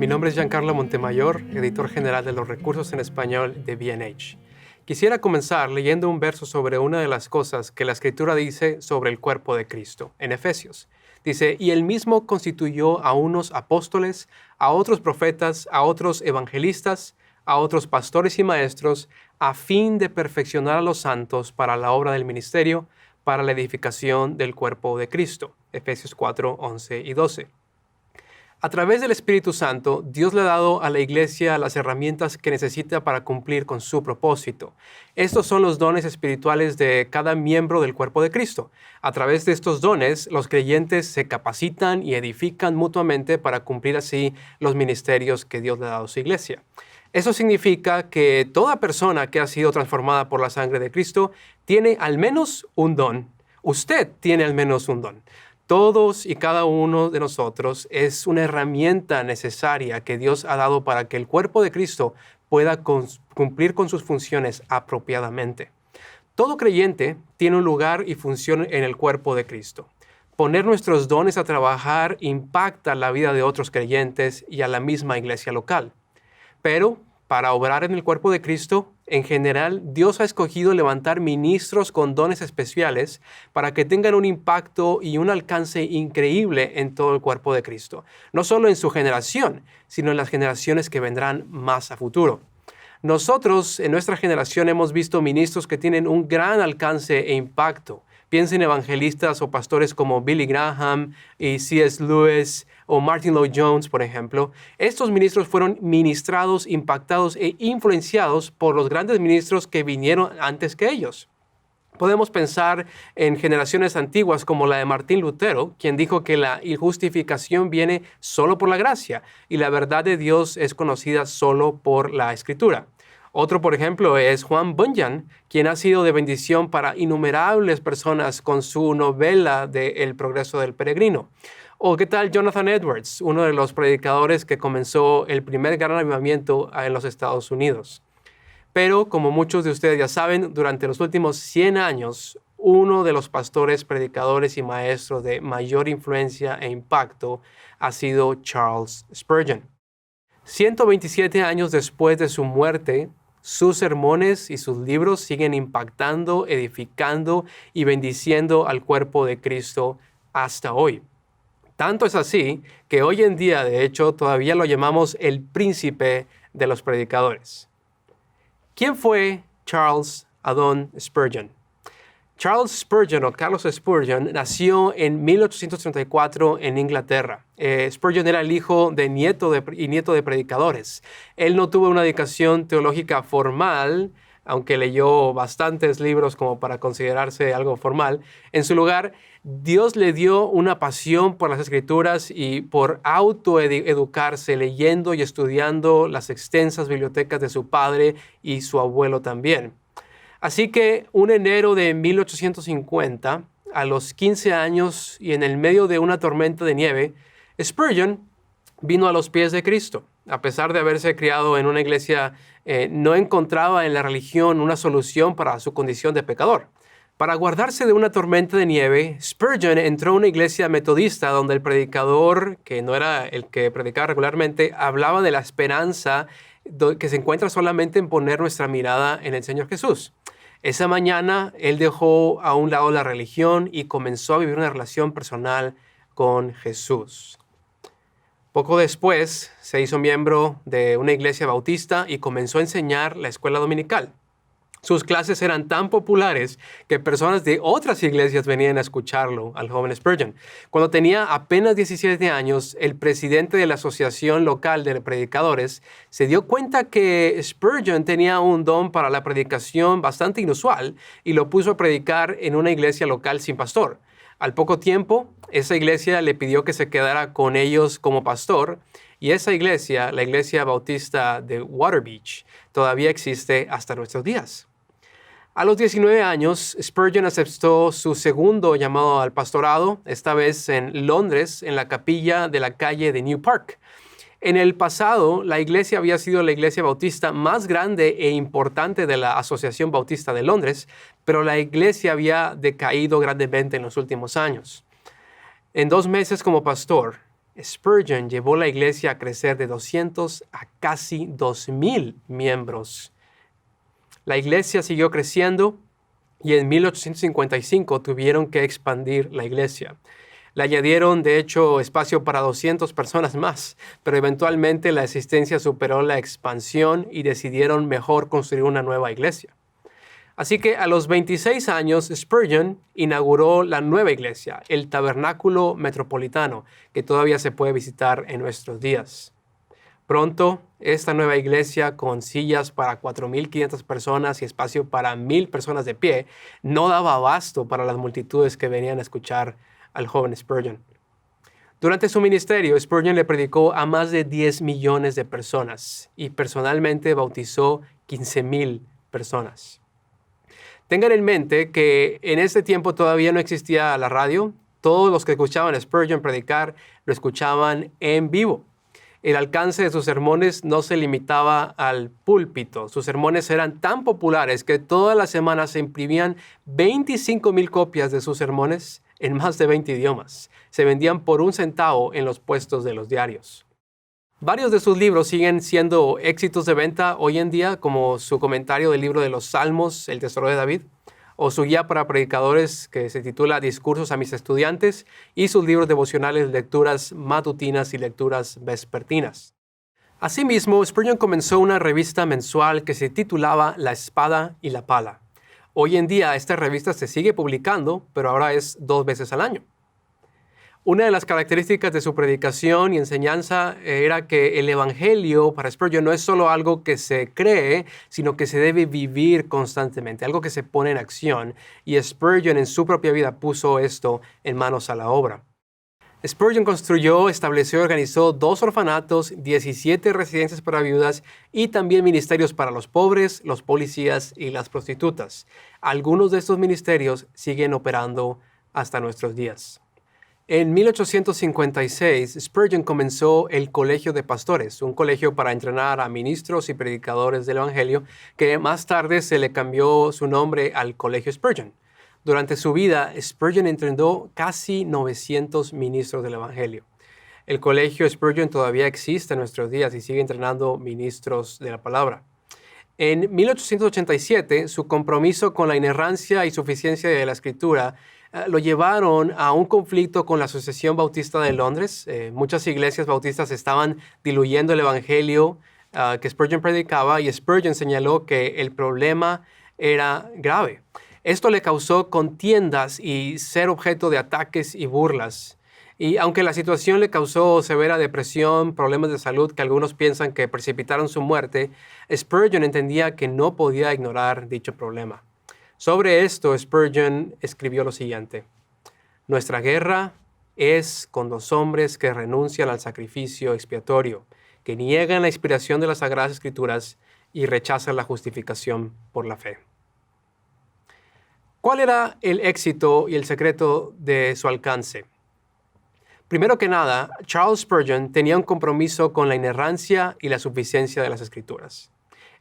Mi nombre es Giancarlo Montemayor, editor general de los recursos en español de B&H. Quisiera comenzar leyendo un verso sobre una de las cosas que la Escritura dice sobre el cuerpo de Cristo, en Efesios. Dice, y él mismo constituyó a unos apóstoles, a otros profetas, a otros evangelistas, a otros pastores y maestros, a fin de perfeccionar a los santos para la obra del ministerio, para la edificación del cuerpo de Cristo. Efesios 4, 11 y 12. A través del Espíritu Santo, Dios le ha dado a la iglesia las herramientas que necesita para cumplir con su propósito. Estos son los dones espirituales de cada miembro del cuerpo de Cristo. A través de estos dones, los creyentes se capacitan y edifican mutuamente para cumplir así los ministerios que Dios le ha dado a su iglesia. Eso significa que toda persona que ha sido transformada por la sangre de Cristo tiene al menos un don. Usted tiene al menos un don. Todos y cada uno de nosotros es una herramienta necesaria que Dios ha dado para que el cuerpo de Cristo pueda cumplir con sus funciones apropiadamente. Todo creyente tiene un lugar y función en el cuerpo de Cristo. Poner nuestros dones a trabajar impacta la vida de otros creyentes y a la misma iglesia local. Pero para obrar en el cuerpo de Cristo, en general, Dios ha escogido levantar ministros con dones especiales para que tengan un impacto y un alcance increíble en todo el cuerpo de Cristo. No solo en su generación, sino en las generaciones que vendrán más a futuro. Nosotros, en nuestra generación, hemos visto ministros que tienen un gran alcance e impacto. Piensen en evangelistas o pastores como Billy Graham y C.S. Lewis o Martin Lloyd-Jones, por ejemplo. Estos ministros fueron ministrados, impactados e influenciados por los grandes ministros que vinieron antes que ellos. Podemos pensar en generaciones antiguas como la de Martín Lutero, quien dijo que la justificación viene solo por la gracia y la verdad de Dios es conocida solo por la Escritura. Otro, por ejemplo, es Juan Bunyan, quien ha sido de bendición para innumerables personas con su novela de El progreso del peregrino. O qué tal Jonathan Edwards, uno de los predicadores que comenzó el primer gran avivamiento en los Estados Unidos. Pero, como muchos de ustedes ya saben, durante los últimos 100 años, uno de los pastores, predicadores y maestros de mayor influencia e impacto ha sido Charles Spurgeon. 127 años después de su muerte, sus sermones y sus libros siguen impactando, edificando y bendiciendo al cuerpo de Cristo hasta hoy. Tanto es así que hoy en día, de hecho, todavía lo llamamos el príncipe de los predicadores. ¿Quién fue Charles Haddon Spurgeon? Charles Spurgeon, o Carlos Spurgeon, nació en 1834 en Inglaterra. Spurgeon era el hijo y nieto de predicadores. Él no tuvo una educación teológica formal, aunque leyó bastantes libros como para considerarse algo formal. En su lugar, Dios le dio una pasión por las Escrituras y por autoeducarse, leyendo y estudiando las extensas bibliotecas de su padre y su abuelo también. Así que un enero de 1850, a los 15 años y en el medio de una tormenta de nieve, Spurgeon vino a los pies de Cristo. A pesar de haberse criado en una iglesia, no encontraba en la religión una solución para su condición de pecador. Para guardarse de una tormenta de nieve, Spurgeon entró a una iglesia metodista donde el predicador, que no era el que predicaba regularmente, hablaba de la esperanza que se encuentra solamente en poner nuestra mirada en el Señor Jesús. Esa mañana, él dejó a un lado la religión y comenzó a vivir una relación personal con Jesús. Poco después, se hizo miembro de una iglesia bautista y comenzó a enseñar la escuela dominical. Sus clases eran tan populares que personas de otras iglesias venían a escucharlo, al joven Spurgeon. Cuando tenía apenas 17 años, el presidente de la Asociación Local de Predicadores se dio cuenta que Spurgeon tenía un don para la predicación bastante inusual y lo puso a predicar en una iglesia local sin pastor. Al poco tiempo, esa iglesia le pidió que se quedara con ellos como pastor y esa iglesia, la iglesia bautista de Waterbeach, todavía existe hasta nuestros días. A los 19 años, Spurgeon aceptó su segundo llamado al pastorado, esta vez en Londres, en la capilla de la calle de New Park. En el pasado, la iglesia había sido la iglesia bautista más grande e importante de la Asociación Bautista de Londres, pero la iglesia había decaído grandemente en los últimos años. En 2 meses como pastor, Spurgeon llevó la iglesia a crecer de 200 a casi 2,000 miembros. La iglesia siguió creciendo y en 1855 tuvieron que expandir la iglesia. Le añadieron, de hecho, espacio para 200 personas más, pero eventualmente la asistencia superó la expansión y decidieron mejor construir una nueva iglesia. Así que a los 26 años, Spurgeon inauguró la nueva iglesia, el Tabernáculo Metropolitano, que todavía se puede visitar en nuestros días. Pronto, esta nueva iglesia, con sillas para 4,500 personas y espacio para 1,000 personas de pie, no daba abasto para las multitudes que venían a escuchar al joven Spurgeon. Durante su ministerio, Spurgeon le predicó a más de 10 millones de personas y personalmente bautizó 15,000 personas. Tengan en mente que en ese tiempo todavía no existía la radio. Todos los que escuchaban a Spurgeon predicar lo escuchaban en vivo. El alcance de sus sermones no se limitaba al púlpito. Sus sermones eran tan populares que todas las semanas se imprimían 25,000 copias de sus sermones en más de 20 idiomas. Se vendían por 1 centavo en los puestos de los diarios. Varios de sus libros siguen siendo éxitos de venta hoy en día, como su comentario del libro de los Salmos, El Tesoro de David, o su guía para predicadores que se titula Discursos a mis estudiantes, y sus libros devocionales, lecturas matutinas y lecturas vespertinas. Asimismo, Spurgeon comenzó una revista mensual que se titulaba La Espada y la Pala. Hoy en día esta revista se sigue publicando, pero ahora es 2 veces al año. Una de las características de su predicación y enseñanza era que el evangelio para Spurgeon no es solo algo que se cree, sino que se debe vivir constantemente, algo que se pone en acción. Y Spurgeon en su propia vida puso esto en manos a la obra. Spurgeon construyó, estableció y organizó 2 orfanatos, 17 residencias para viudas y también ministerios para los pobres, los policías y las prostitutas. Algunos de estos ministerios siguen operando hasta nuestros días. En 1856, Spurgeon comenzó el Colegio de Pastores, un colegio para entrenar a ministros y predicadores del Evangelio, que más tarde se le cambió su nombre al Colegio Spurgeon. Durante su vida, Spurgeon entrenó casi 900 ministros del Evangelio. El Colegio Spurgeon todavía existe en nuestros días y sigue entrenando ministros de la palabra. En 1887, su compromiso con la inerrancia y suficiencia de la Escritura lo llevaron a un conflicto con la Asociación Bautista de Londres. Muchas iglesias bautistas estaban diluyendo el evangelio que Spurgeon predicaba y Spurgeon señaló que el problema era grave. Esto le causó contiendas y ser objeto de ataques y burlas. Y aunque la situación le causó severa depresión, problemas de salud que algunos piensan que precipitaron su muerte, Spurgeon entendía que no podía ignorar dicho problema. Sobre esto, Spurgeon escribió lo siguiente: nuestra guerra es con los hombres que renuncian al sacrificio expiatorio, que niegan la inspiración de las Sagradas Escrituras y rechazan la justificación por la fe. ¿Cuál era el éxito y el secreto de su alcance? Primero que nada, Charles Spurgeon tenía un compromiso con la inerrancia y la suficiencia de las Escrituras.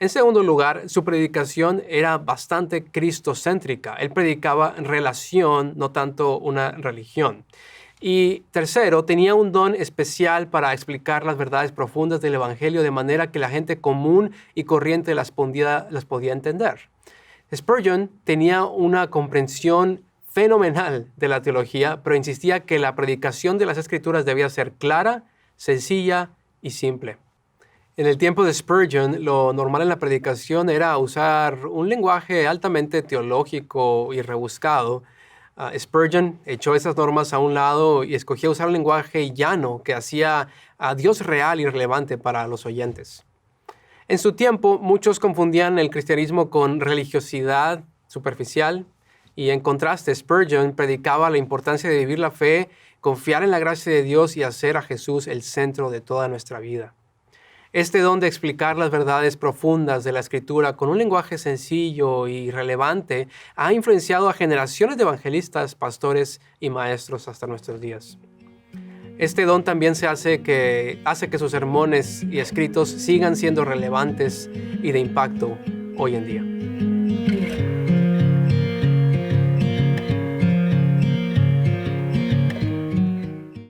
En segundo lugar, su predicación era bastante cristocéntrica. Él predicaba relación, no tanto una religión. Y tercero, tenía un don especial para explicar las verdades profundas del Evangelio de manera que la gente común y corriente las podía entender. Spurgeon tenía una comprensión fenomenal de la teología, pero insistía que la predicación de las Escrituras debía ser clara, sencilla y simple. En el tiempo de Spurgeon, lo normal en la predicación era usar un lenguaje altamente teológico y rebuscado. Spurgeon echó esas normas a un lado y escogió usar un lenguaje llano que hacía a Dios real y relevante para los oyentes. En su tiempo, muchos confundían el cristianismo con religiosidad superficial y en contraste, Spurgeon predicaba la importancia de vivir la fe, confiar en la gracia de Dios y hacer a Jesús el centro de toda nuestra vida. Este don de explicar las verdades profundas de la Escritura con un lenguaje sencillo y relevante ha influenciado a generaciones de evangelistas, pastores y maestros hasta nuestros días. Este don también hace que sus sermones y escritos sigan siendo relevantes y de impacto hoy en día.